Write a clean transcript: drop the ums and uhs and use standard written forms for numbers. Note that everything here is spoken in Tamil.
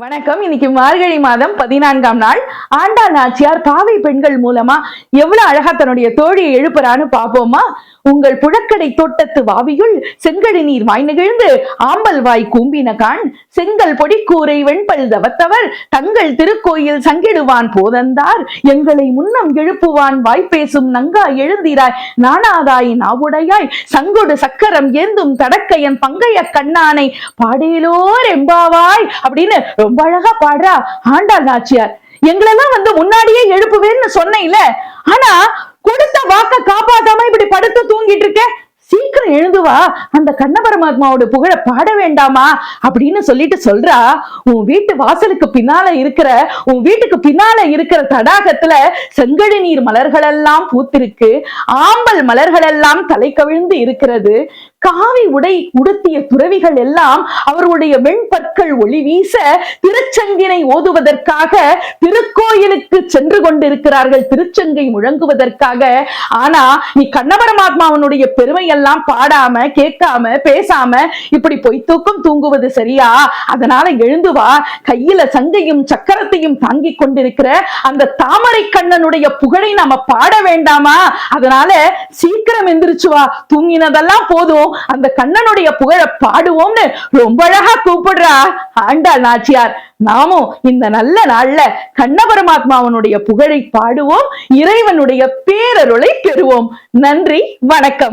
வணக்கம். இன்னைக்கு மார்கழி மாதம் 14ஆம் நாள். ஆண்டாள் நாச்சியார் பாவை பெண்கள் மூலமா எவ்வளவு அழகா தன்னுடைய தோழியை எழுப்புறான்னு பாப்போமா? உங்கள் புழக்கடை தோட்டத்து வாவியுள் செங்கழி நீர் வாய் நிகழ்ந்து ஆம்பல் வாய் கூம்பின கான் செங்கல் பொடி கூரை வெண்பல் தவத்தவர் தங்கள் திருக்கோயில் சங்கிடுவான் போதந்தார் எங்களை முன்னம் எழுப்புவான் வாய்ப்பேசும் நங்கா எழுந்திராய் நானாதாய் நாவுடையாய் சங்கொடு சக்கரம் ஏந்தும் தடக்கையன் பங்கைய கண்ணானை பாடேலோர் எம்பாவாய் அப்படின்னு ரொம்ப அழகா பாடுறா ஆண்டாள் நாச்சியார். எங்களெல்லாம் முன்னாடியே எழுப்புவேன்னு சொன்னேன்ல, ஆனா கொடுத்த வாக்க காப்பாத்தாம இப்படி படுத்து தூங்கிட்டு இருக்க, சீக்கிரம் எழுந்துவா, அந்த கண்ண பரமாத்மாவோட புகழ பாட வேண்டாமா அப்படின்னு சொல்லிட்டு சொல்றா. உன் வீட்டு வாசலுக்கு பின்னால இருக்கிற உன் வீட்டுக்கு பின்னால இருக்கிற தடாகத்துல செங்கழி நீர் மலர்கள் எல்லாம் பூத்திருக்கு, ஆம்பல் மலர்கள் எல்லாம் தலை கவிழ்ந்து இருக்கிறது. காவி உடை உடுத்திய துறவிகள் எல்லாம் அவர்களுடைய வெண்பற்கள் ஒளி வீச திருச்சங்கினை ஓதுவதற்காக திருக்கோயிலுக்கு சென்று கொண்டிருக்கிறார்கள், திருச்சங்கை முழங்குவதற்காக. ஆனா நீ கண்ணபரமாத்மாவனுடைய பெருமை எல்லாம் பாடாம கேட்காம பேசாம இப்படி பொய்த்தூக்கம் தூங்குவது சரியா? அதனால எழுந்து வா, கையில சங்கையும் சக்கரத்தையும் தாங்கி கொண்டிருக்கிற அந்த தாமரை கண்ணனுடைய புகழை நாம பாட வேண்டாமா? அதனால சீக்கிரம் எந்திரிச்சு வா, தூங்கினதெல்லாம் போதும், அந்த கண்ணனுடைய புகழ பாடுவோம்னு ரொம்ப அழகா கூப்பிடுறா ஆண்டாள் நாச்சியார். நாமும் இந்த நல்ல நாள்ல கண்ண பரமாத்மாவனுடைய புகழை பாடுவோம், இறைவனுடைய பேரருளை பெறுவோம். நன்றி, வணக்கம்.